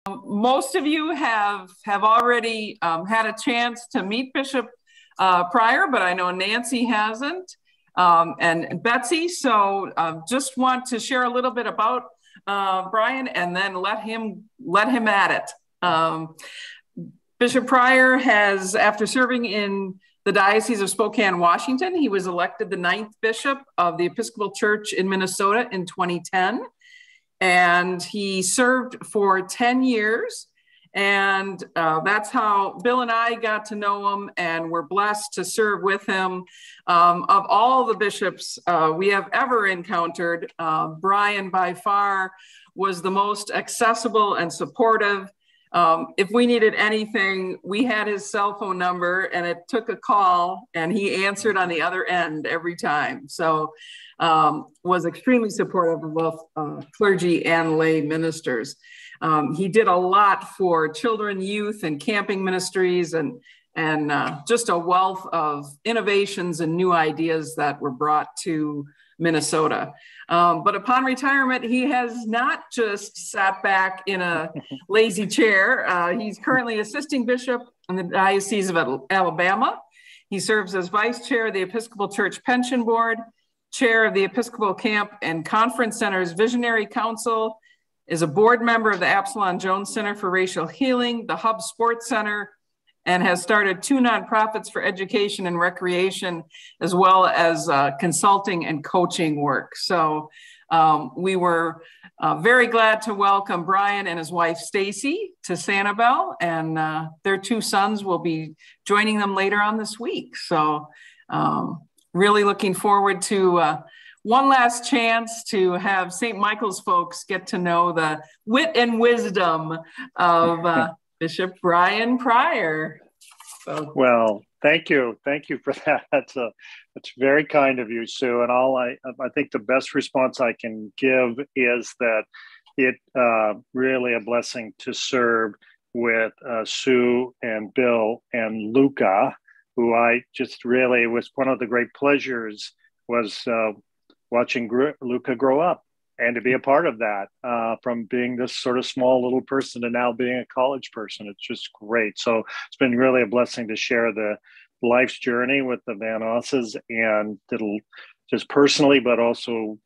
Most of you have already had a chance to meet Bishop Pryor, but I know Nancy hasn't, and Betsy. So just want to share a little bit about Brian, and then let him at it. Bishop Pryor has, after serving in the Diocese of Spokane, Washington, he was elected the 9th bishop of the Episcopal Church in Minnesota in 2010. And he served for 10 years. And that's how Bill and I got to know him, and we're blessed to serve with him. Of all the bishops we have ever encountered, Brian by far was the most accessible and supportive. If we needed anything, we had his cell phone number, and it took a call, and he answered on the other end every time. So was extremely supportive of both clergy and lay ministers. He did a lot for children, youth, and camping ministries, and just a wealth of innovations and new ideas that were brought to Minnesota. But upon retirement, he has not just sat back in a lazy chair. He's currently assisting bishop in the Diocese of Alabama. He serves as vice chair of the Episcopal Church Pension Board, chair of the Episcopal Camp and Conference Center's Visionary Council, is a board member of the Absalom Jones Center for Racial Healing, the Hub Sports Center, and has started 2 nonprofits for education and recreation, as well as consulting and coaching work. So we were very glad to welcome Brian and his wife, Stacy, to Sanibel, and their 2 sons will be joining them later on this week. So really looking forward to one last chance to have St. Michael's folks get to know the wit and wisdom of Bishop Brian Pryor. So. Well, thank you. Thank you for that. That's very kind of you, Sue. And I think the best response I can give is that it really a blessing to serve with Sue and Bill and Luca, who I just really was one of the great pleasures was watching Luca grow up. And to be a part of that, from being this sort of small little person to now being a college person, it's just great. So it's been really a blessing to share the life's journey with the Van Osses, and just personally, but also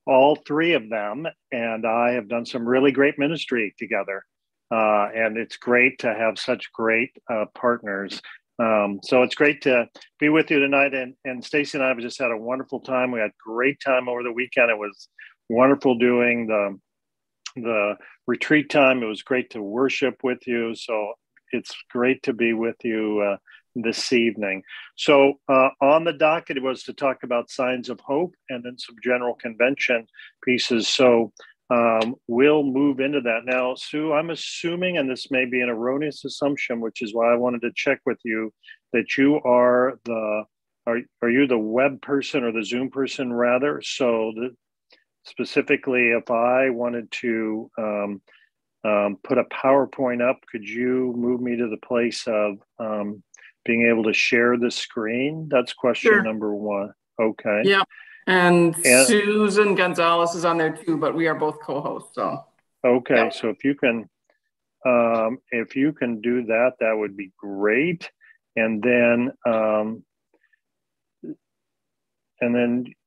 all 3 of them. And I have done some really great ministry together. And it's great to have such great partners. So it's great to be with you tonight. And Stacy and I have just had a wonderful time. We had a great time over the weekend. It was wonderful doing the retreat time. It was great to worship with you. So it's great to be with you this evening. So on the docket, it was to talk about signs of hope and then some general convention pieces. So we'll move into that. Now, Sue, I'm assuming, and this may be an erroneous assumption, which is why I wanted to check with you, that you are are you the web person or the Zoom person rather? So specifically, if I wanted to put a PowerPoint up, could you move me to the place of being able to share the screen? That's question number 1. Okay. Yeah. And Susan Gonzalez is on there too, but we are both co-hosts. So okay, yep. So if you can do that, that would be great. And then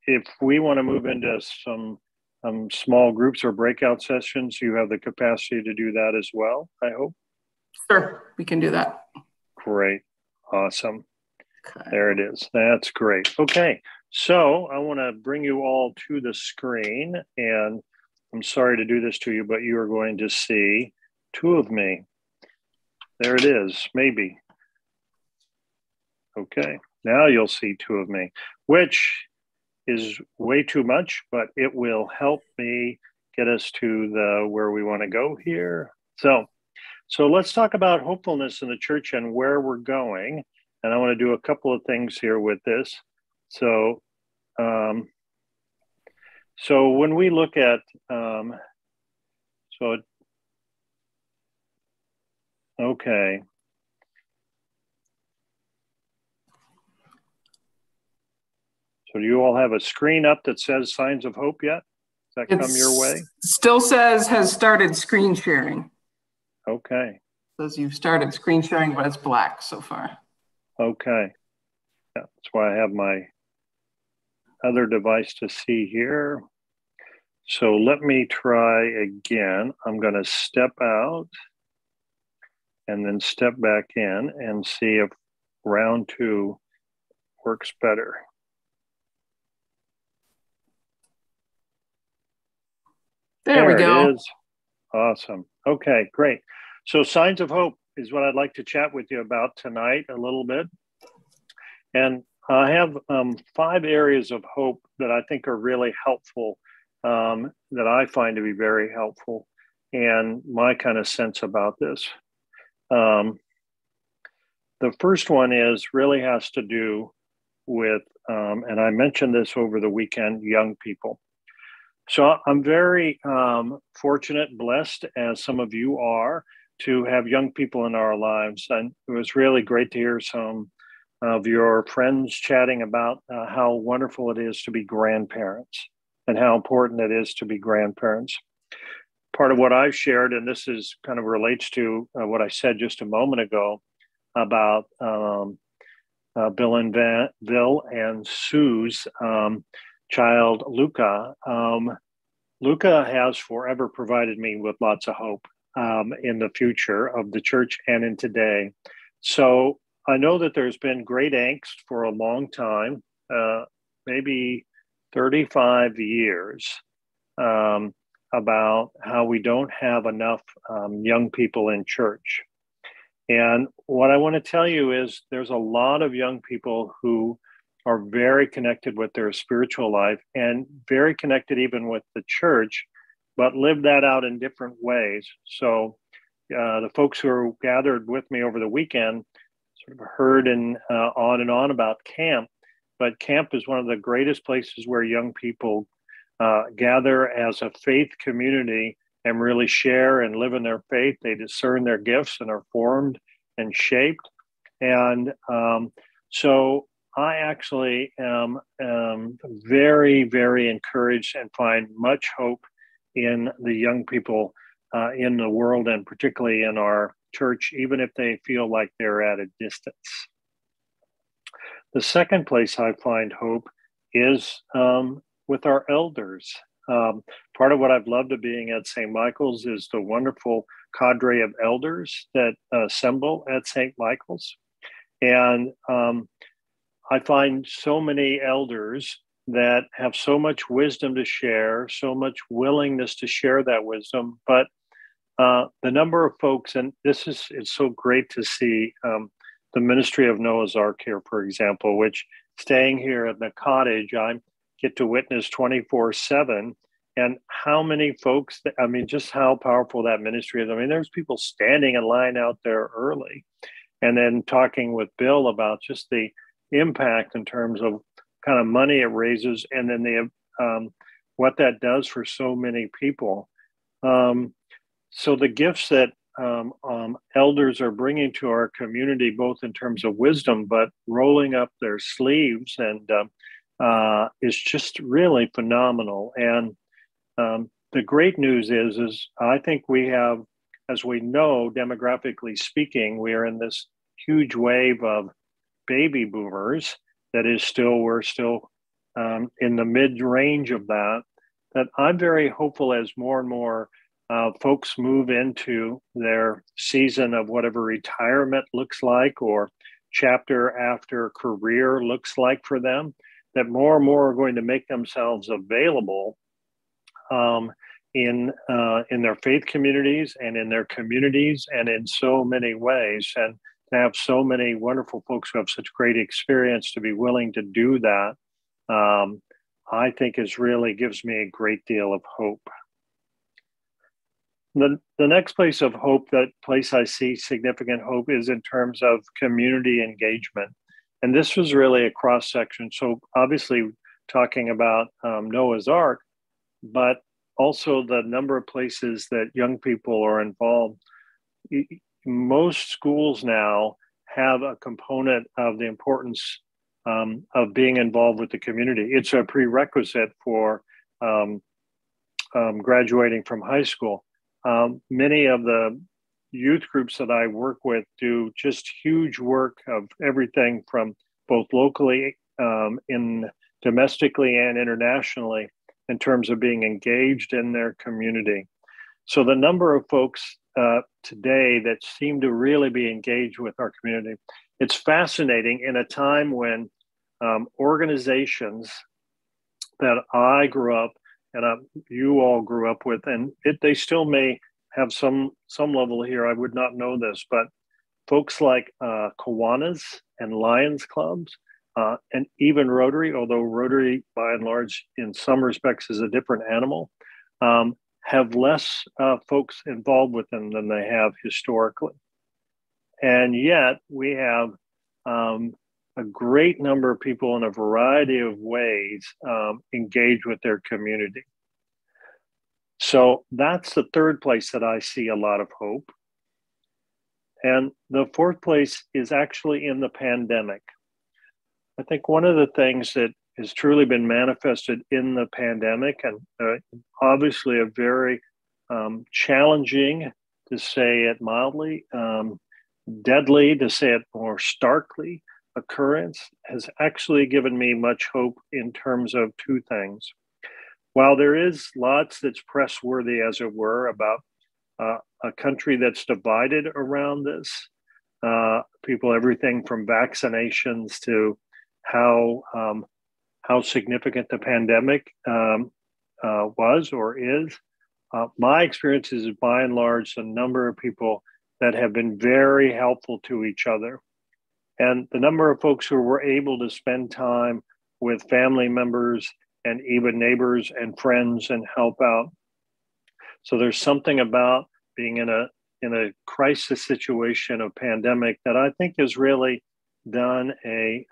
if we want to move into some small groups or breakout sessions, you have the capacity to do that as well, I hope. Sure, we can do that. Great, awesome. Okay. There it is. That's great. Okay. So I want to bring you all to the screen, and I'm sorry to do this to you, but you are going to see 2 of me. There it is, maybe. Okay, now you'll see 2 of me, which is way too much, but it will help me get us to where we want to go here. So let's talk about hopefulness in the church and where we're going. And I want to do a couple of things here with this. So when we look at, okay. So do you all have a screen up that says signs of hope yet? Does that come your way? Still says has started screen sharing. Okay. Says you've started screen sharing, but it's black so far. Okay. Yeah, that's why I have my other device to see here. So let me try again. I'm going to step out and then step back in and see if round 2 works better. There we go. It is. Awesome. Okay, great. So signs of hope is what I'd like to chat with you about tonight a little bit. And I have 5 areas of hope that I think are really helpful, that I find to be very helpful, and my kind of sense about this. The first one really has to do with, and I mentioned this over the weekend, young people. So I'm very fortunate, blessed, as some of you are, to have young people in our lives. And it was really great to hear some of your friends chatting about how wonderful it is to be grandparents and how important it is to be grandparents. Part of what I've shared, and this is kind of relates to what I said just a moment ago about Bill and Sue's child, Luca. Luca has forever provided me with lots of hope in the future of the church and in today. So I know that there's been great angst for a long time, maybe 35 years, about how we don't have enough young people in church. And what I want to tell you is there's a lot of young people who are very connected with their spiritual life and very connected even with the church, but live that out in different ways. So the folks who are gathered with me over the weekend sort of heard on about camp, but camp is one of the greatest places where young people gather as a faith community and really share and live in their faith. They discern their gifts and are formed and shaped. And so I actually am very, very encouraged and find much hope in the young people in the world, and particularly in our church, even if they feel like they're at a distance. The second place I find hope is with our elders. Part of what I've loved of being at St. Michael's is the wonderful cadre of elders that assemble at St. Michael's. And I find so many elders that have so much wisdom to share, so much willingness to share that wisdom. But the number of folks, and it's so great to see the ministry of Noah's Ark here, for example, which staying here at the cottage, I get to witness 24/7. And how many folks, just how powerful that ministry is. There's people standing in line out there early, and then talking with Bill about just the impact in terms of kind of money it raises, and then the what that does for so many people. So the gifts that elders are bringing to our community, both in terms of wisdom, but rolling up their sleeves, and is just really phenomenal. And the great news is I think we have, as we know, demographically speaking, we are in this huge wave of baby boomers we're still in the mid-range of that I'm very hopeful as more and more folks move into their season of whatever retirement looks like or chapter after career looks like for them, that more and more are going to make themselves available in their faith communities and in their communities and in so many ways. And to have so many wonderful folks who have such great experience to be willing to do that, I think really gives me a great deal of hope. The next place of hope, that place I see significant hope, is in terms of community engagement. And this was really a cross section. So obviously talking about Noah's Ark, but also the number of places that young people are involved. Most schools now have a component of the importance of being involved with the community. It's a prerequisite for graduating from high school. Many of the youth groups that I work with do just huge work of everything from both locally, domestically and internationally in terms of being engaged in their community. So the number of folks today that seem to really be engaged with our community, it's fascinating in a time when organizations that I grew up and you all grew up with, and they still may have some level here. I would not know this, but folks like Kiwanis and Lions clubs, and even Rotary, although Rotary by and large in some respects is a different animal, have less folks involved with them than they have historically. And yet we have a great number of people in a variety of ways engage with their community. So that's the third place that I see a lot of hope. And the fourth place is actually in the pandemic. I think one of the things that has truly been manifested in the pandemic, and obviously a very challenging, to say it mildly, deadly, to say it more starkly, occurrence, has actually given me much hope in terms of two things. While there is lots that's press-worthy, as it were, about a country that's divided around this, people, everything from vaccinations to how significant the pandemic was or is. My experience is, by and large, the number of people that have been very helpful to each other. And the number of folks who were able to spend time with family members and even neighbors and friends and help out. So there's something about being in a crisis situation of pandemic that I think has really done a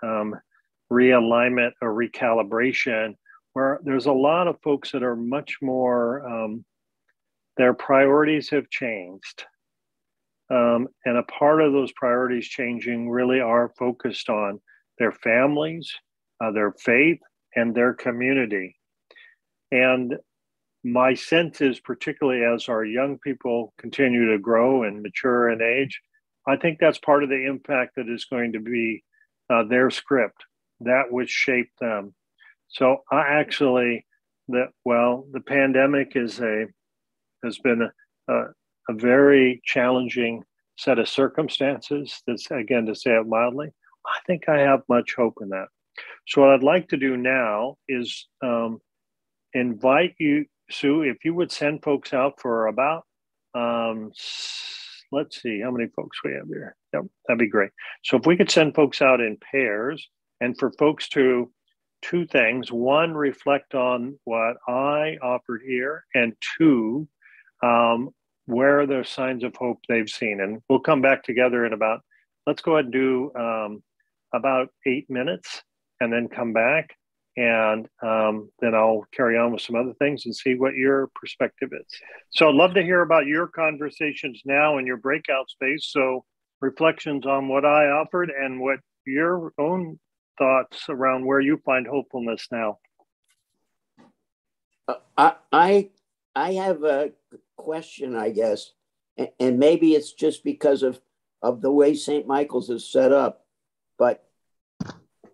realignment or recalibration, where there's a lot of folks that are much more, their priorities have changed. And a part of those priorities changing really are focused on their families, their faith, and their community. And my sense is, particularly as our young people continue to grow and mature in age, I think that's part of the impact that is going to be their script, that which shaped them. So the pandemic has been a very challenging set of circumstances. That's, again, to say it mildly, I think I have much hope in that. So what I'd like to do now is invite you, Sue, if you would send folks out for about, let's see how many folks we have here. Yep, that'd be great. So if we could send folks out in pairs, and for folks to, two things: one, reflect on what I offered here, and two, where are the signs of hope they've seen. And we'll come back together in about, let's go ahead and do about 8 minutes, and then come back. And then I'll carry on with some other things and see what your perspective is. So I'd love to hear about your conversations now in your breakout space. So reflections on what I offered and what your own thoughts around where you find hopefulness now. I have a question, I guess, and maybe it's just because of the way St. Michael's is set up, but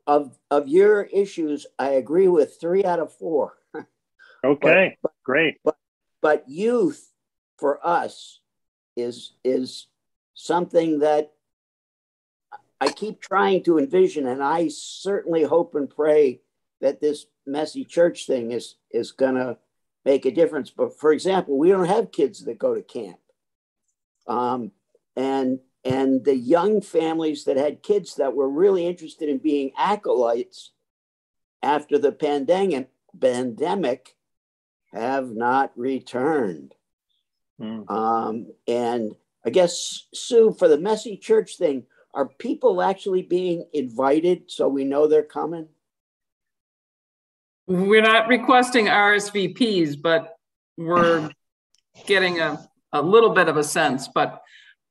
of your issues, I agree with 3 out of 4. Okay, great. But youth for us is something that I keep trying to envision, and I certainly hope and pray that this messy church thing is gonna make a difference. But for example, we don't have kids that go to camp, and the young families that had kids that were really interested in being acolytes after the pandemic have not returned. And I guess, Sue, for the messy church thing, are people actually being invited so we know they're coming? We're not requesting RSVPs, but we're getting a little bit of a sense, but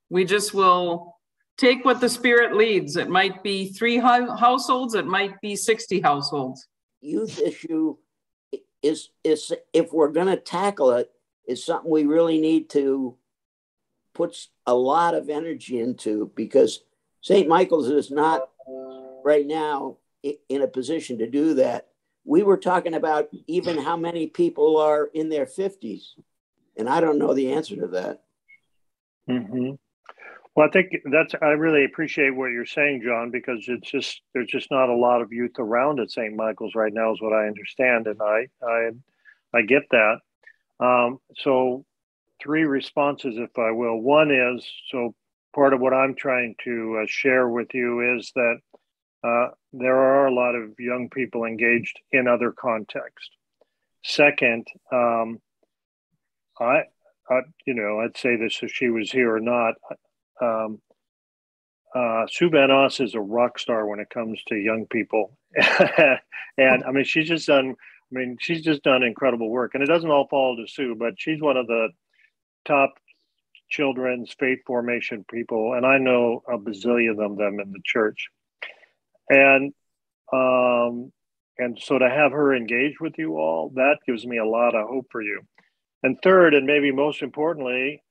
we just will take what the Spirit leads. It might be 3 households, it might be 60 households. Youth issue is if we're going to tackle it, is something we really need to puts a lot of energy into, because St. Michael's is not right now in a position to do that. We were talking about even how many people are in their 50s, and I don't know the answer to that. Mm-hmm. Well, I think I really appreciate what you're saying, John, because there's just not a lot of youth around at St. Michael's right now, is what I understand, and I get that. So 3 responses, if I will. One is, so part of what I'm trying to share with you is that there are a lot of young people engaged in other contexts. Second, I'd say this if she was here or not. Sue Van Os is a rock star when it comes to young people, and I mean she's just done incredible work. And it doesn't all fall to Sue, but she's one of the top children's faith formation people, and I know a bazillion of them in the church. And so to have her engage with you all, that gives me a lot of hope for you. And third, and maybe most importantly,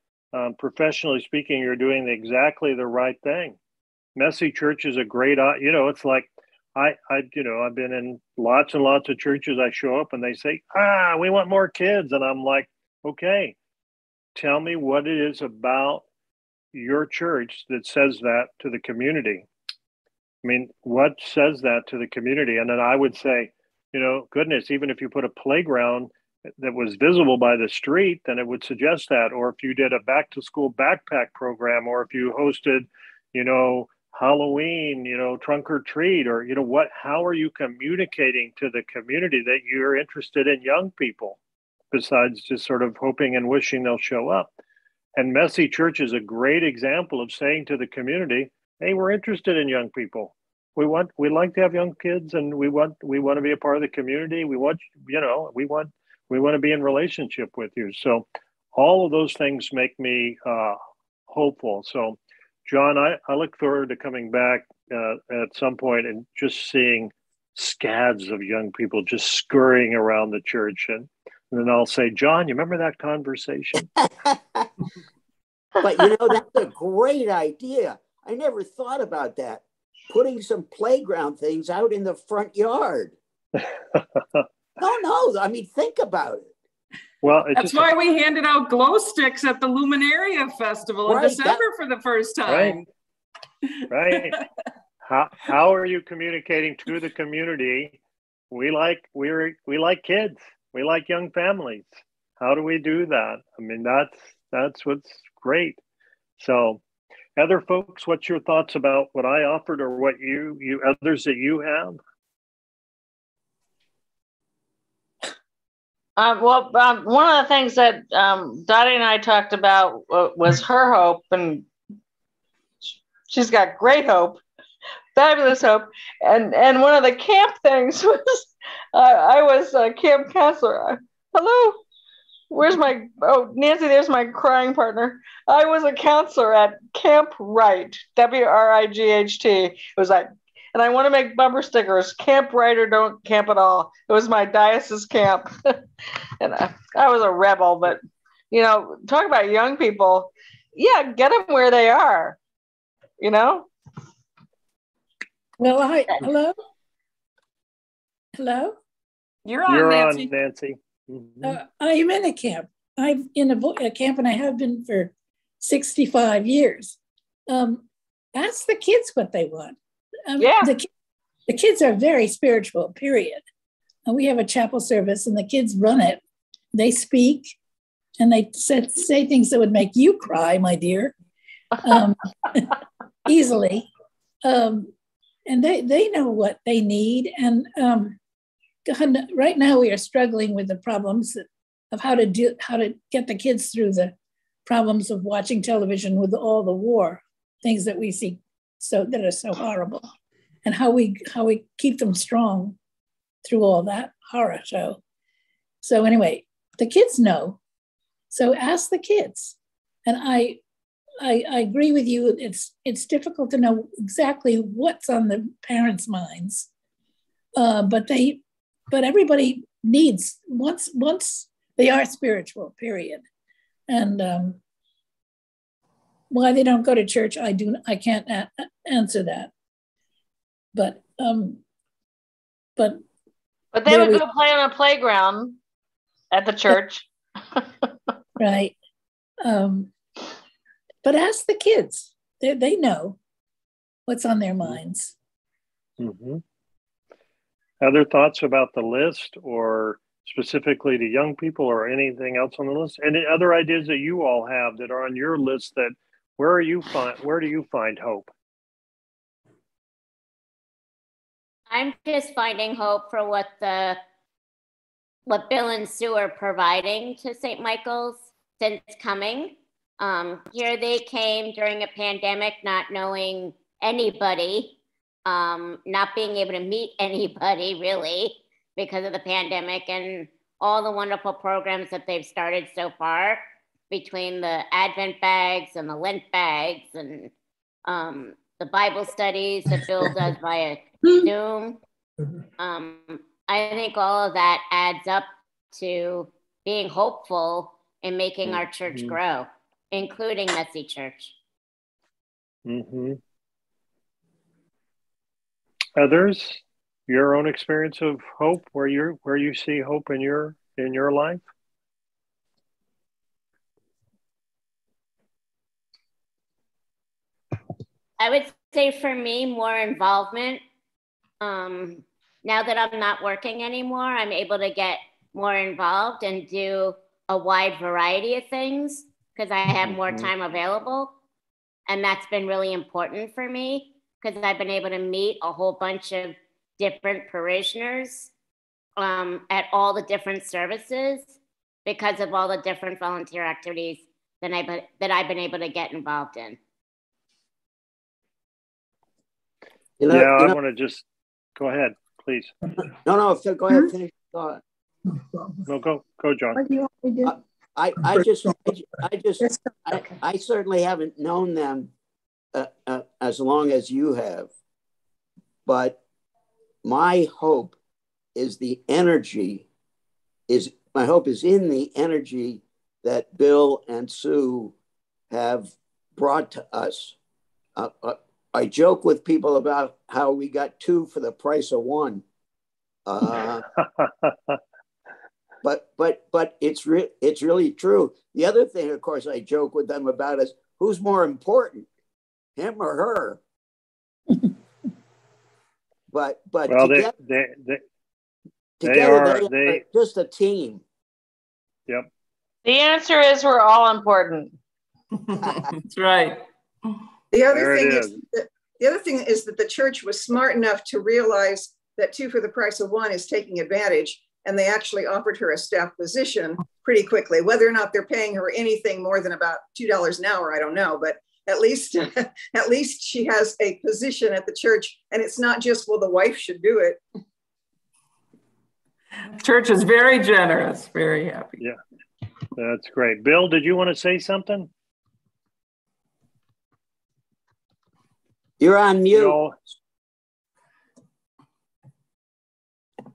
professionally speaking, you're doing exactly the right thing. Messy Church is a great, it's like I've been in lots and lots of churches. I show up and they say, we want more kids. And I'm like, okay, tell me what it is about your church that says that to the community. I mean, what says that to the community? And then I would say, goodness, even if you put a playground that was visible by the street, then it would suggest that. Or if you did a back to school backpack program, or if you hosted, Halloween, trunk or treat, or, how are you communicating to the community that you're interested in young people, besides just sort of hoping and wishing they'll show up? And Messy Church is a great example of saying to the community, hey, we're interested in young people. We like to have young kids, and we want to be a part of the community. We want to be in relationship with you. So all of those things make me hopeful. So John, I look forward to coming back at some point and just seeing scads of young people just scurrying around the church. And then I'll say, John, you remember that conversation? But that's a great idea. I never thought about that. Putting some playground things out in the front yard. No, I mean, think about it. Well, that's why we handed out glow sticks at the Luminaria Festival in December for the first time. Right. How are you communicating to the community? We like kids. We like young families. How do we do that? I mean, that's what's great. So, other folks, what's your thoughts about what I offered, or what you others that you have? One of the things that Dottie and I talked about was her hope, and she's got great hope, fabulous hope. And one of the camp things was I was a camp counselor. Hello, Nancy, there's my crying partner. I was a counselor at Camp Right, WRIGHT. It was like, and I want to make bumper stickers, Camp Right or Don't Camp at All. It was my diocese camp. And I was a rebel, but, talk about young people. Yeah, get them where they are, Well, Hello? You're on, Nancy. Mm-hmm. I'm in a camp. I'm in a camp, and I have been for 65 years. Ask the kids what they want. The kids are very spiritual, period. And we have a chapel service, and the kids run it. They speak, and they say things that would make you cry, my dear, easily. And they know what they need. And right now we are struggling with the problems of how to get the kids through the problems of watching television with all the war things that we see that are so horrible, and how we keep them strong through all that horror show. So anyway, the kids know. So ask the kids. And I agree with you. It's difficult to know exactly what's on the parents' minds, but everybody needs once they are spiritual. Period. And why they don't go to church, I can't answer that. But they would go play on a playground at the church. Right. But ask the kids. They know what's on their minds. Mm-hmm. Other thoughts about the list, or specifically to young people, or anything else on the list? Any other ideas that you all have that are on your list, that where do you find hope? I'm just finding hope for what Bill and Sue are providing to St. Michael's since coming. Here they came during a pandemic, not knowing anybody, not being able to meet anybody really because of the pandemic, and all the wonderful programs that they've started so far, between the Advent bags and the Lent bags and the Bible studies that Bill does via Zoom. I think all of that adds up to being hopeful in making our church grow, including Messy Church. Mm-hmm. Others, your own experience of hope, where you see hope in your life? I would say for me, more involvement. Now that I'm not working anymore, I'm able to get more involved and do a wide variety of things because I have more time available. And that's been really important for me because I've been able to meet a whole bunch of different parishioners at all the different services because of all the different volunteer activities that I've been able to get involved in. I want to just go ahead, please. No, Phil, go ahead, finish your thought. No, go, John. What do you want me to do? I certainly haven't known them as long as you have, but my hope is in the energy that Bill and Sue have brought to us. I joke with people about how we got two for the price of one. But it's really true. The other thing, of course, I joke with them about is who's more important, him or her? but well, together, they are just a team. Yep. The answer is we're all important. That's right. The other thing is that the church was smart enough to realize that two for the price of one is taking advantage, and they actually offered her a staff position pretty quickly. Whether or not they're paying her anything more than about $2 an hour, I don't know, but at least she has a position at the church, and it's not just, well, the wife should do it. Church is very generous, very happy. Yeah, that's great. Bill, did you want to say something? You're on mute.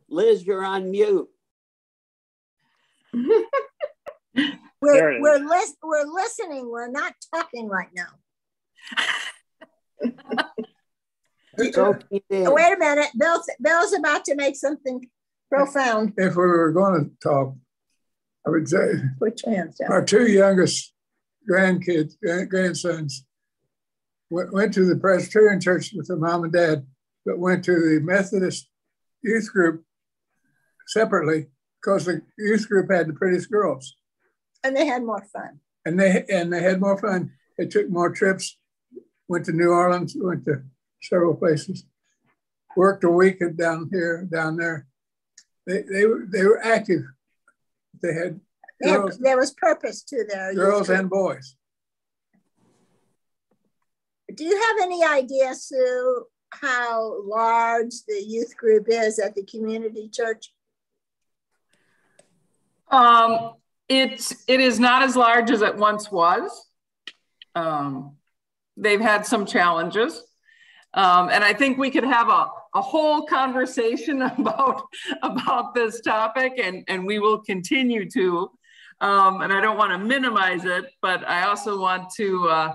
Liz, you're on mute. We're listening. We're not talking right now. Wait a minute. Bill's about to make something profound. If we were going to talk, I would say put your hands down. Our two youngest grandsons went to the Presbyterian church with their mom and dad, but went to the Methodist youth group separately because the youth group had the prettiest girls. And they had more fun. And they had more fun. They took more trips, went to New Orleans, went to several places, worked a week down there. They were active. They had girls, there was purpose to their girls and boys. Do you have any idea, Sue, how large the youth group is at the community church? It is not as large as it once was. They've had some challenges. And I think we could have a whole conversation about this topic, and we will continue to. And I don't want to minimize it, but I also want to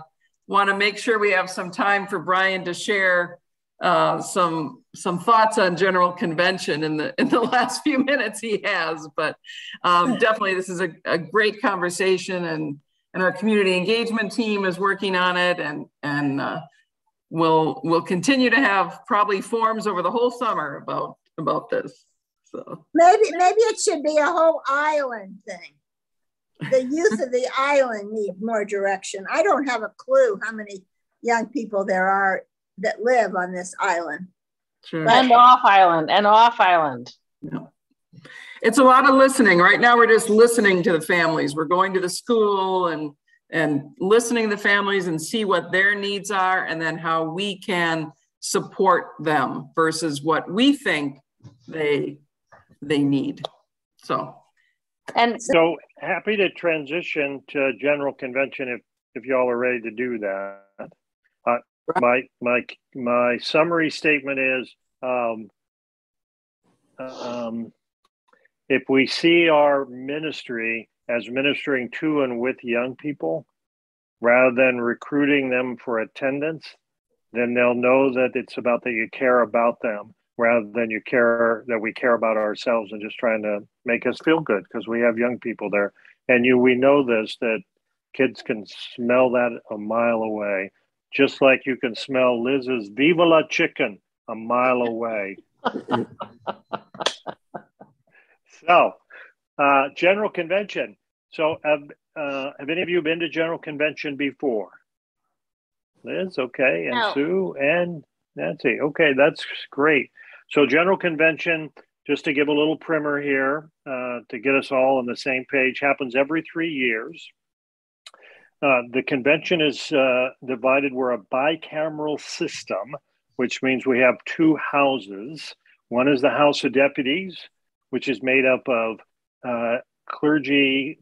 want to make sure we have some time for Brian to share some thoughts on General Convention in the last few minutes he has. But definitely, this is a great conversation, and our community engagement team is working on it, and we'll continue to have probably forums over the whole summer about this. So maybe it should be a whole island thing. The youth of the island need more direction. I don't have a clue how many young people there are that live on this island. Sure. And off island. Yeah. It's a lot of listening. Right now, we're just listening to the families. We're going to the school and listening to the families and see what their needs are, and then how we can support them versus what we think they need. So happy to transition to General Convention if y'all are ready to do that. My summary statement is, if we see our ministry as ministering to and with young people, rather than recruiting them for attendance, then they'll know that it's about that you care about them, rather than we care about ourselves and just trying to make us feel good because we have young people there. And we know this, that kids can smell that a mile away, just like you can smell Liz's Viva La Chicken a mile away. So, General Convention. So have any of you been to General Convention before? Liz, okay, and No. Sue and Nancy. Okay, that's great. So General Convention, just to give a little primer here, to get us all on the same page, happens every 3 years. The convention is divided. We're a bicameral system, which means we have two houses. One is the House of Deputies, which is made up of the clergy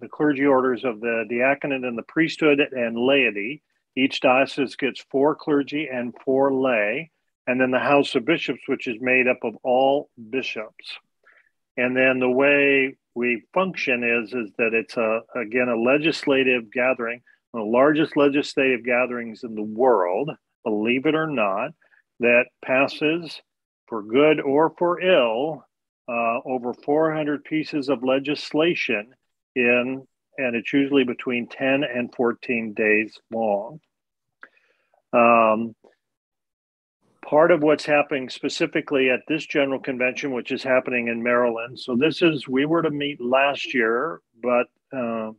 orders of the diaconate and the priesthood and laity. Each diocese gets 4 clergy and 4 lay. And then the House of Bishops, which is made up of all bishops. And then the way we function is that it's again a legislative gathering, the largest legislative gatherings in the world, believe it or not, that passes for good or for ill over 400 pieces of legislation and it's usually between 10 and 14 days long. Part of what's happening specifically at this General Convention, which is happening in Maryland. So we were to meet last year, but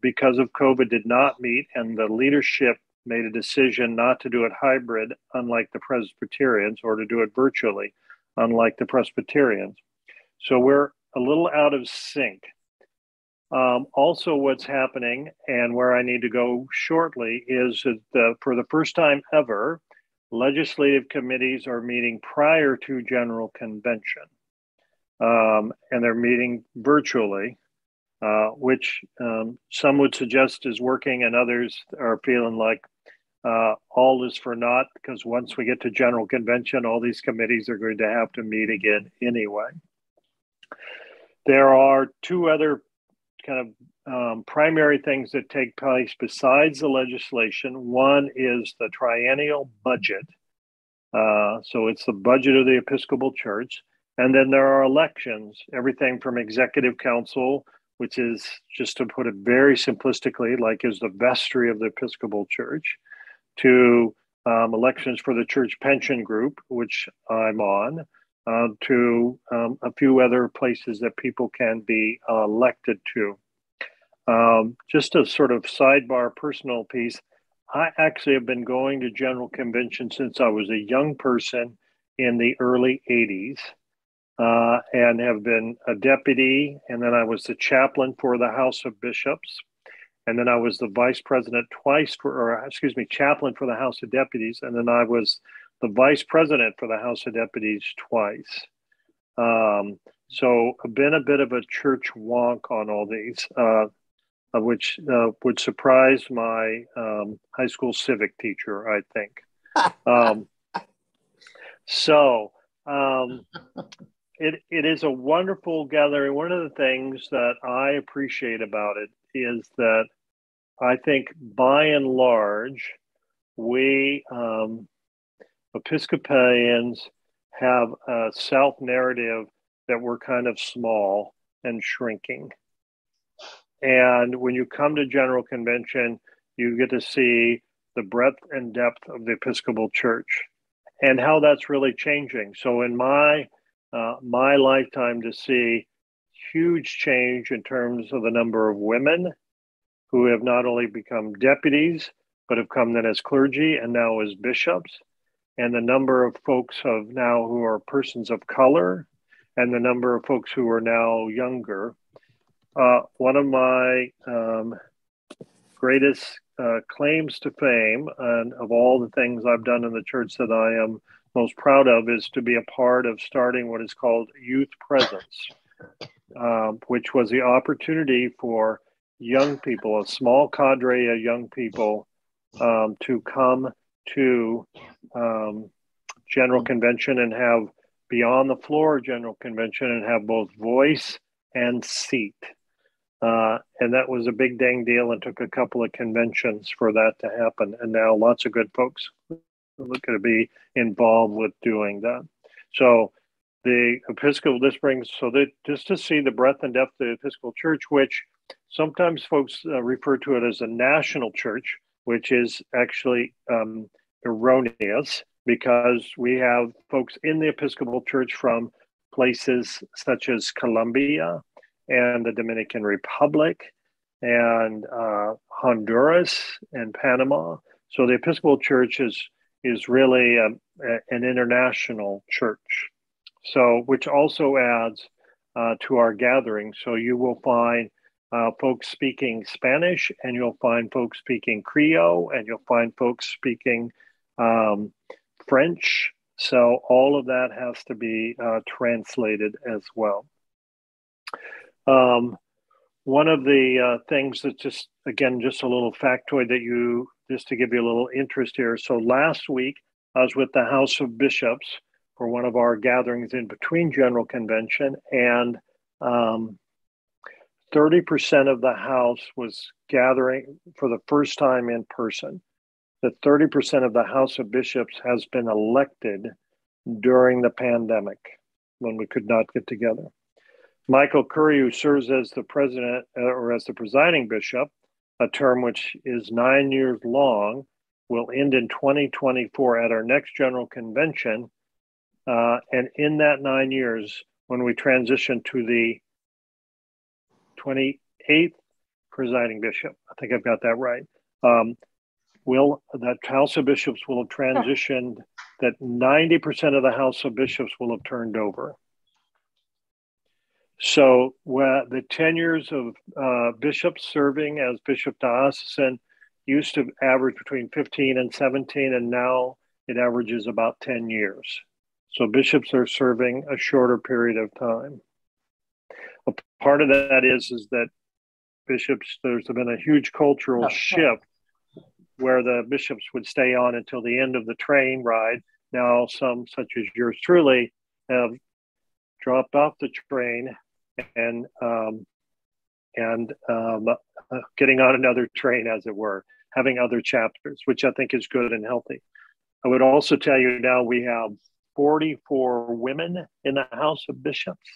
because of COVID did not meet, and the leadership made a decision not to do it hybrid, unlike the Presbyterians, or to do it virtually, unlike the Presbyterians. So we're a little out of sync. Also what's happening, and where I need to go shortly, is that for the first time ever, legislative committees are meeting prior to General Convention. And they're meeting virtually, which some would suggest is working, and others are feeling like all is for naught, because once we get to General Convention, all these committees are going to have to meet again anyway. There are 2 other kind of primary things that take place besides the legislation. One is the Triennial Budget. So it's the budget of the Episcopal Church. And then there are elections, everything from Executive Council, which is, just to put it very simplistically, like is the vestry of the Episcopal Church, to elections for the Church Pension Group, which I'm on, to a few other places that people can be elected to. Just a sort of sidebar personal piece, I actually have been going to General Convention since I was a young person in the early 80s, and have been a deputy, and then I was the chaplain for the House of Bishops, and then I was the vice president chaplain for the House of Deputies, and then I was the vice president for the House of Deputies twice. So I've been a bit of a church wonk on all these, which would surprise my high school civic teacher, I think. It is a wonderful gathering. One of the things that I appreciate about it is that I think by and large, we Episcopalians have a self-narrative that we're kind of small and shrinking. And when you come to General Convention, you get to see the breadth and depth of the Episcopal Church and how that's really changing. So in my lifetime, to see huge change in terms of the number of women who have not only become deputies, but have come then as clergy and now as bishops, and the number of folks of now who are persons of color, and the number of folks who are now younger. One of my greatest claims to fame, and of all the things I've done in the church that I am most proud of, is to be a part of starting what is called Youth Presence, which was the opportunity for young people, a small cadre of young people, to come to General Convention and have beyond the floor General Convention and have both voice and seat. And that was a big dang deal and took a couple of conventions for that to happen. And now lots of good folks look to be involved with doing that. So the Episcopal, just to see the breadth and depth of the Episcopal Church, which sometimes folks refer to it as a national church, which is actually erroneous, because we have folks in the Episcopal Church from places such as Colombia and the Dominican Republic and Honduras and Panama. So the Episcopal Church is really an international church. So, which also adds to our gathering. So you will find folks speaking Spanish, and you'll find folks speaking Creole, and you'll find folks speaking French. So all of that has to be translated as well. One of the things that just a little factoid that just to give you a little interest here. So last week, I was with the House of Bishops for one of our gatherings in between General Convention, and 30% of the House was gathering for the first time in person. That 30% of the House of Bishops has been elected during the pandemic when we could not get together. Michael Curry, who serves as the president or as the presiding bishop, a term which is 9 years long, will end in 2024 at our next General Convention. And in that 9 years, when we transition to the 28th presiding bishop, I think I've got that right, that House of Bishops will have transitioned, that 90% of the House of Bishops will have turned over. So the tenures of bishops serving as bishop diocesan used to average between 15 and 17, and now it averages about 10 years. So bishops are serving a shorter period of time. A part of that is that bishops, there's been a huge cultural shift where the bishops would stay on until the end of the train ride. Now some, such as yours truly, have dropped off the train and getting on another train, as it were, having other chapters, which I think is good and healthy. I would also tell you now we have 44 women in the House of Bishops,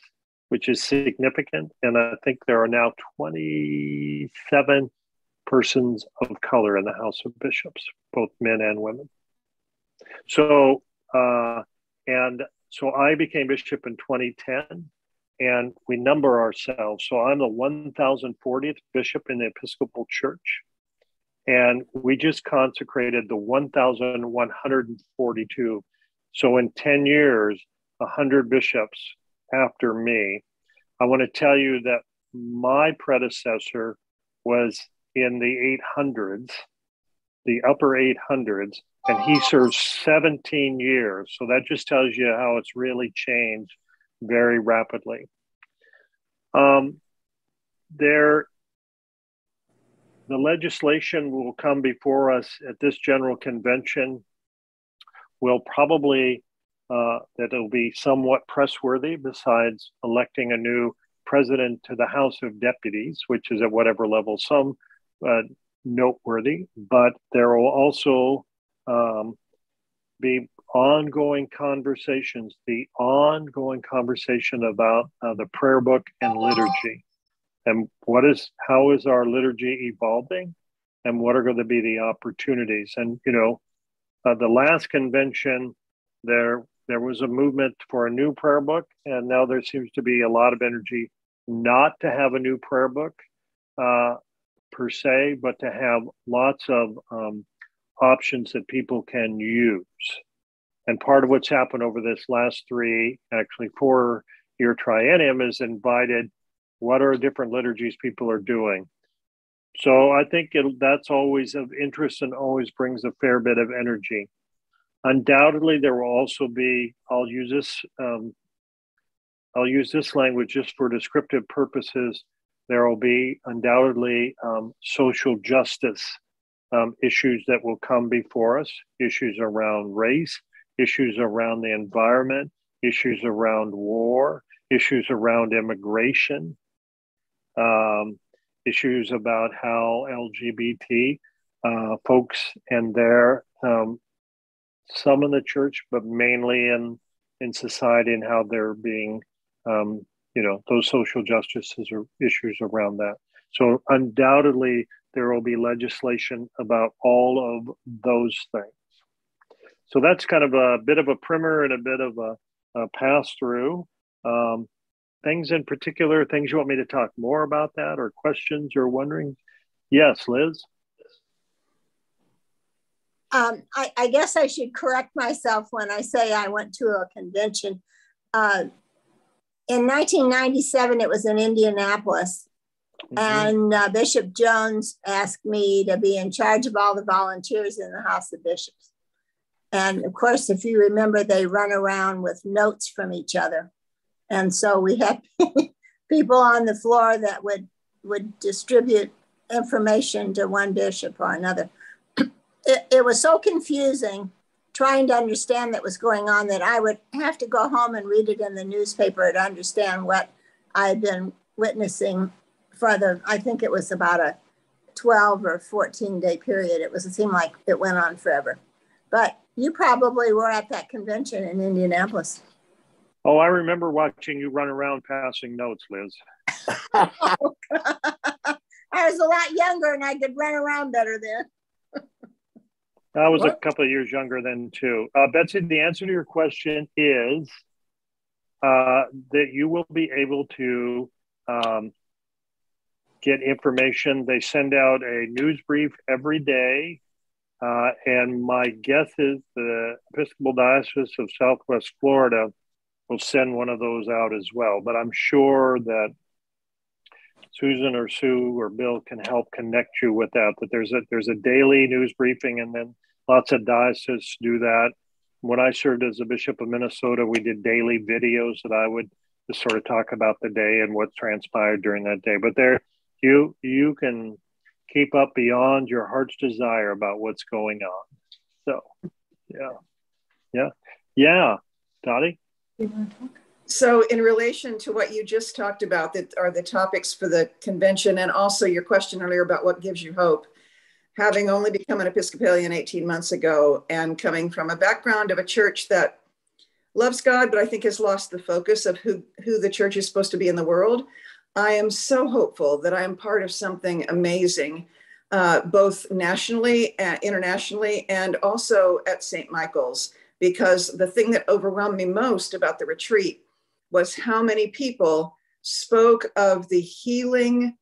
which is significant. And I think there are now 27 persons of color in the House of Bishops, both men and women. So, so I became bishop in 2010. And we number ourselves. So I'm the 1,040th bishop in the Episcopal Church. And we just consecrated the 1,142. So in 10 years, 100 bishops after me. I want to tell you that my predecessor was in the 800s, the upper 800s, and he served 17 years. So that just tells you how it's really changed very rapidly. The legislation will come before us at this General Convention will probably, that it'll be somewhat pressworthy, besides electing a new president to the House of Deputies, which is at whatever level, some noteworthy, but there will also be ongoing conversations, the ongoing conversation about the prayer book and liturgy, and how is our liturgy evolving, and what are going to be the opportunities. And the last convention, there was a movement for a new prayer book, and now there seems to be a lot of energy not to have a new prayer book per se, but to have lots of options that people can use. And part of what's happened over this last 4-year triennium is invited what are different liturgies people are doing. So I think that's always of interest and always brings a fair bit of energy. Undoubtedly, there will also be, I'll use this language just for descriptive purposes, there will be undoubtedly social justice issues that will come before us, issues around race, issues around the environment, issues around war, issues around immigration, issues about how LGBT folks and their, some in the church, but mainly in society, and how they're being, those social justice issues around that. So undoubtedly, there will be legislation about all of those things. So that's kind of a bit of a primer and a bit of a pass through. Things in particular, things you want me to talk more about that, or questions or wondering? Yes, Liz? I guess I should correct myself when I say I went to a convention. In 1997, it was in Indianapolis. Mm-hmm. And Bishop Jones asked me to be in charge of all the volunteers in the House of Bishops. And of course, if you remember, they run around with notes from each other. And so we had people on the floor that would distribute information to one bishop or another. It was so confusing trying to understand what was going on that I would have to go home and read it in the newspaper to understand what I had been witnessing for I think it was about a 12 or 14-day period. It seemed like it went on forever. But you probably were at that convention in Indianapolis. Oh, I remember watching you run around passing notes, Liz. I was a lot younger and I could run around better then. I was a couple of years younger then too. Betsy, the answer to your question is that you will be able to get information. They send out a news brief every day. And my guess is the Episcopal Diocese of Southwest Florida will send one of those out as well. But I'm sure that Susan or Sue or Bill can help connect you with that. That there's a daily news briefing, and then lots of dioceses do that. When I served as a bishop of Minnesota, we did daily videos that I would just sort of talk about the day and what transpired during that day. But there, you can keep up beyond your heart's desire about what's going on. So, yeah. Dottie? So in relation to what you just talked about, that are the topics for the convention, and also your question earlier about what gives you hope, having only become an Episcopalian 18 months ago and coming from a background of a church that loves God, but I think has lost the focus of who the church is supposed to be in the world, I am so hopeful that I am part of something amazing, both nationally, internationally, and also at St. Michael's, because the thing that overwhelmed me most about the retreat was how many people spoke of the healing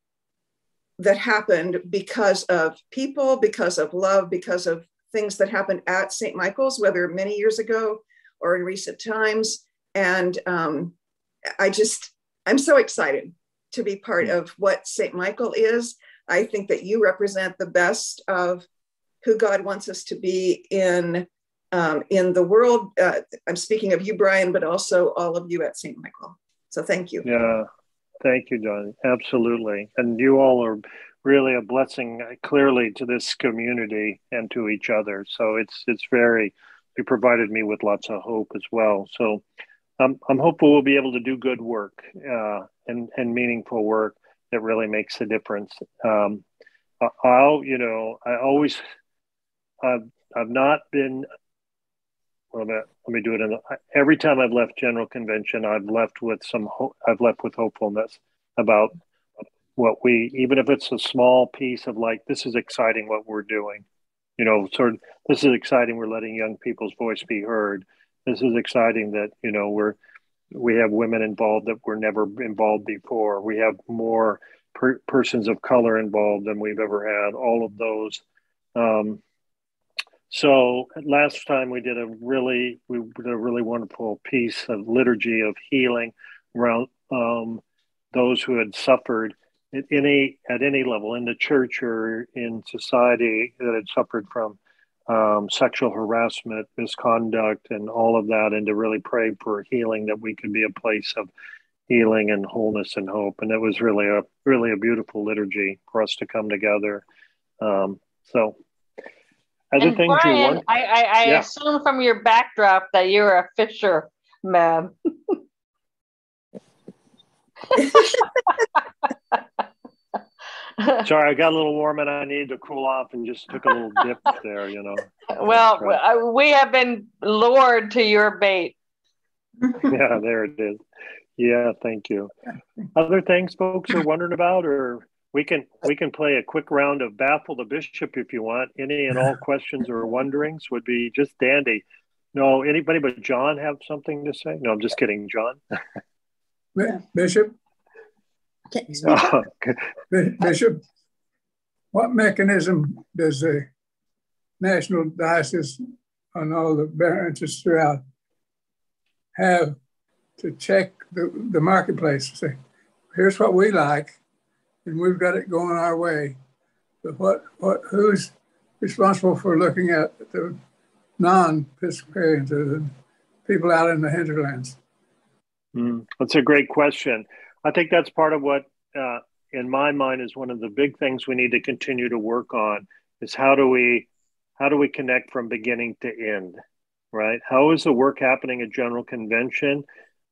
that happened because of people, because of love, because of things that happened at St. Michael's, whether many years ago or in recent times. And I'm so excited to be part of what St. Michael is. I think that you represent the best of who God wants us to be in the world. I'm speaking of you, Brian, but also all of you at St. Michael. So thank you. Yeah, thank you, John. Absolutely. And you all are really a blessing, clearly, to this community and to each other. So you provided me with lots of hope as well. So I'm hopeful we'll be able to do good work and meaningful work that really makes a difference. not been. Well, let me do it. Every time I've left General Convention, I've left with hopefulness about what even if it's a small piece of like, this is exciting what we're doing. You know, sort of, this is exciting. We're letting young people's voice be heard. This is exciting that, you know, we have women involved that were never involved before. We have more persons of color involved than we've ever had. All of those. So last time we did a really wonderful piece of liturgy of healing around those who had suffered at any level in the church or in society that had suffered from sexual harassment, misconduct, and all of that, and to really pray for healing, that we could be a place of healing and wholeness and hope. And it was really a beautiful liturgy for us to come together. So other things Brian, you want? I assume from your backdrop that you're a fisherman. Sorry, I got a little warm and I needed to cool off and just took a little dip there, you know. Well, right. We have been lured to your bait. Yeah, there it is. Yeah, thank you. Other things folks are wondering about, or we can play a quick round of Baffle the Bishop if you want. Any and all questions or wonderings would be just dandy. No, anybody but John have something to say? No, I'm just kidding, John. Bishop? Bishop, what mechanism does the National Diocese and all the branches throughout have to check the marketplace? Say, here's what we like, and we've got it going our way. But who's responsible for looking at the non-Episcopalians or the people out in the hinterlands? That's a great question. I think that's part of what, in my mind, is one of the big things we need to continue to work on, is how do we connect from beginning to end, right? How is the work happening at General Convention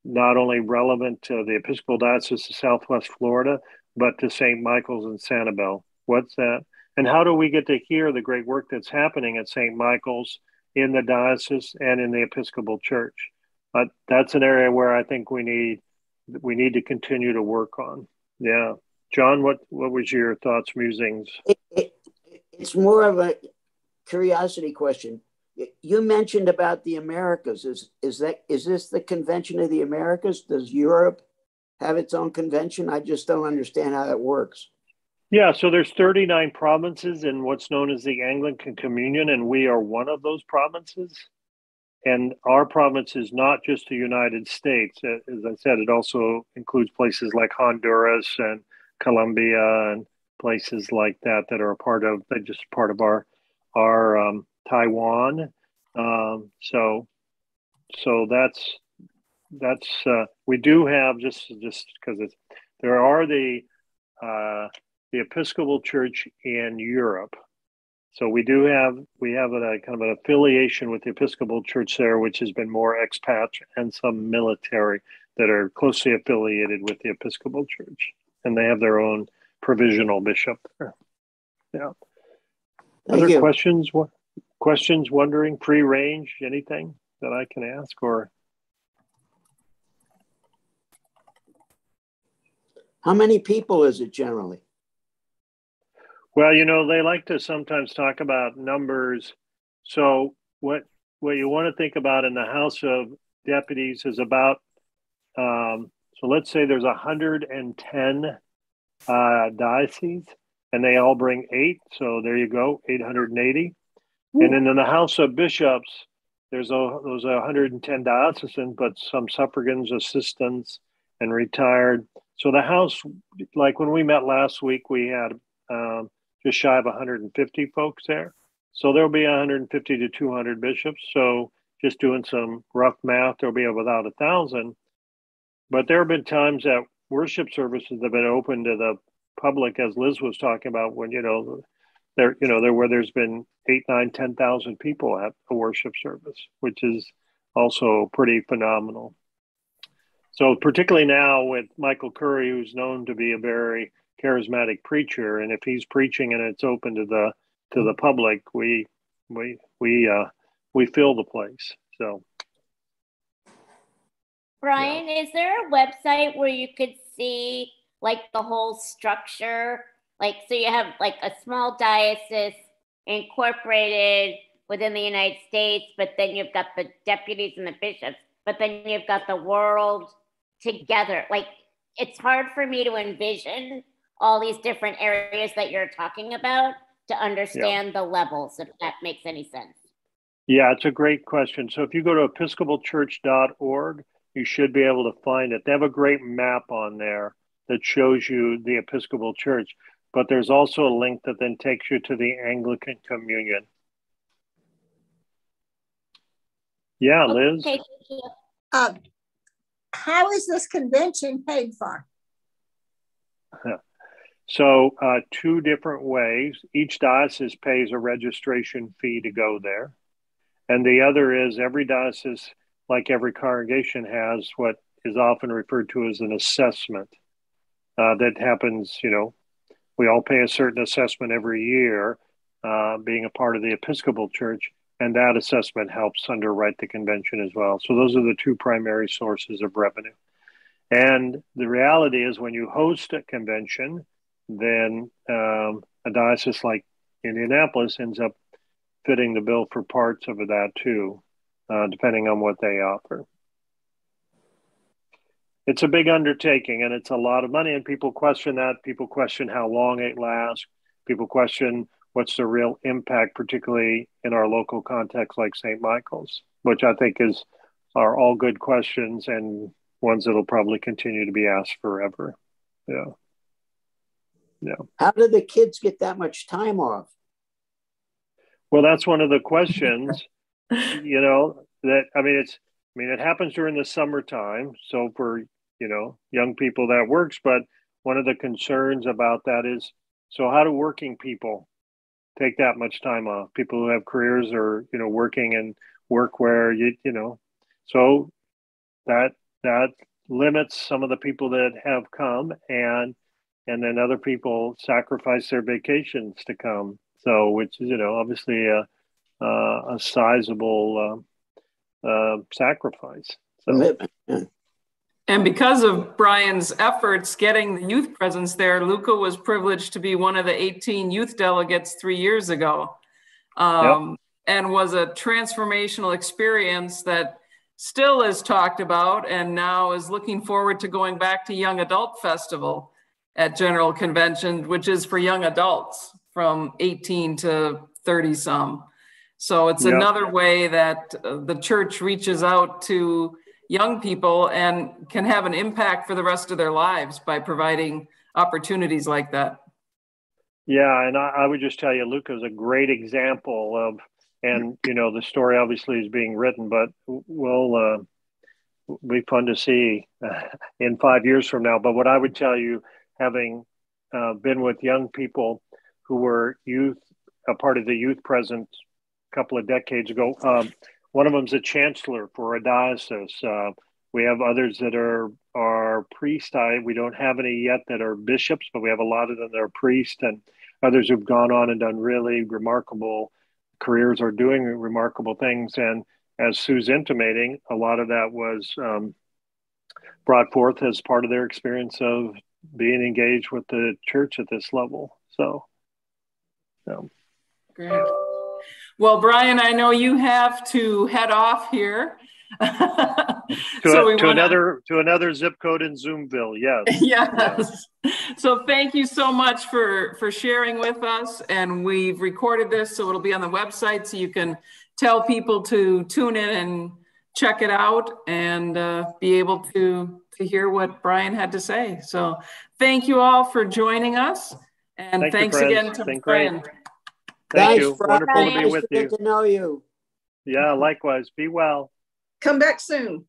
not only relevant to the Episcopal Diocese of Southwest Florida, but to St. Michael's and Sanibel? What's that? And how do we get to hear the great work that's happening at St. Michael's in the diocese and in the Episcopal Church? That's an area where I think we need to continue to work on. Yeah. John, what was your thoughts, musings? It's more of a curiosity question. You mentioned about the Americas. Is this the Convention of the Americas? Does Europe have its own convention? I just don't understand how that works. Yeah, so there's 39 provinces in what's known as the Anglican Communion, and we are one of those provinces. And our province is not just the United States. As I said, it also includes places like Honduras and Colombia and places like that are part of our Taiwan. So that's we do have just because there are the Episcopal Church in Europe. So we have a kind of an affiliation with the Episcopal Church there, which has been more expat and some military that are closely affiliated with the Episcopal Church, and they have their own provisional bishop there. Yeah. Other questions? Questions? Wondering? Free range? Anything that I can ask or? How many people is it generally? Well, you know, they like to sometimes talk about numbers. So what you want to think about in the House of Deputies is about, so let's say there's 110 dioceses, and they all bring 8. So there you go, 880. Ooh. And then in the House of Bishops, there's those 110 diocesan, but some suffragans, assistants, and retired. So the House, like when we met last week, we had just shy of 150 folks there. So there'll be 150 to 200 bishops. So just doing some rough math, there'll be about 1,000. But there have been times that worship services have been open to the public, as Liz was talking about, when, where there's been 8, 9, 10,000 people at a worship service, which is also pretty phenomenal. So particularly now with Michael Curry, who's known to be a very charismatic preacher, and if he's preaching and it's open to the public, we we fill the place. So, Brian, is there a website where you could see like the whole structure? Like, so you have like a small diocese incorporated within the United States, but then you've got the deputies and the bishops, but then you've got the world together. Like, it's hard for me to envision all these different areas that you're talking about to understand the levels, if that makes any sense. Yeah, it's a great question. So if you go to episcopalchurch.org, you should be able to find it. They have a great map on there that shows you the Episcopal Church, but there's also a link that then takes you to the Anglican Communion. Yeah, Liz? Okay. How is this convention paid for? So two different ways. Each diocese pays a registration fee to go there. And the other is every diocese, like every congregation, has what is often referred to as an assessment that happens, we all pay a certain assessment every year, being a part of the Episcopal Church, and that assessment helps underwrite the convention as well. So those are the two primary sources of revenue. And the reality is when you host a convention, then a diocese like Indianapolis ends up fitting the bill for parts of that too, depending on what they offer. It's a big undertaking and it's a lot of money, and people question that. People question how long it lasts. People question what's the real impact, particularly in our local context like St. Michael's, which I think are all good questions and ones that'll probably continue to be asked forever. Yeah. How do the kids get that much time off? Well, that's one of the questions, it happens during the summertime. So for, young people that works, but one of the concerns about that is, so how do working people take that much time off? People who have careers or, working and work where, so that limits some of the people that have come, and then other people sacrifice their vacations to come. So, which is, obviously a sizable sacrifice. So. And because of Brian's efforts getting the youth presence there, Luca was privileged to be one of the 18 youth delegates 3 years ago, and was a transformational experience that still is talked about, and now is looking forward to going back to Young Adult Festival at General Convention, which is for young adults from 18 to 30 some. So it's another way that the church reaches out to young people and can have an impact for the rest of their lives by providing opportunities like that. Yeah, and I would just tell you, Luca is a great example of, and the story obviously is being written, but will be fun to see in 5 years from now. But what I would tell you, having been with young people who were a part of the youth presence a couple of decades ago, one of them's a chancellor for a diocese. We have others that are priests. We don't have any yet that are bishops, but we have a lot of them that are priests, and others who've gone on and done really remarkable careers or doing remarkable things. And as Sue's intimating, a lot of that was brought forth as part of their experience of being engaged with the church at this level. So. Great. Well, Brian, I know you have to head off here. to another zip code in Zoomville. Yes. Yes. So thank you so much for sharing with us. And we've recorded this, so it'll be on the website, so you can tell people to tune in and check it out and be able to hear what Brian had to say. So thank you all for joining us. And thanks again to Brian. Thank you. Wonderful to be with you. Good to know you. Yeah, likewise. Be well. Come back soon.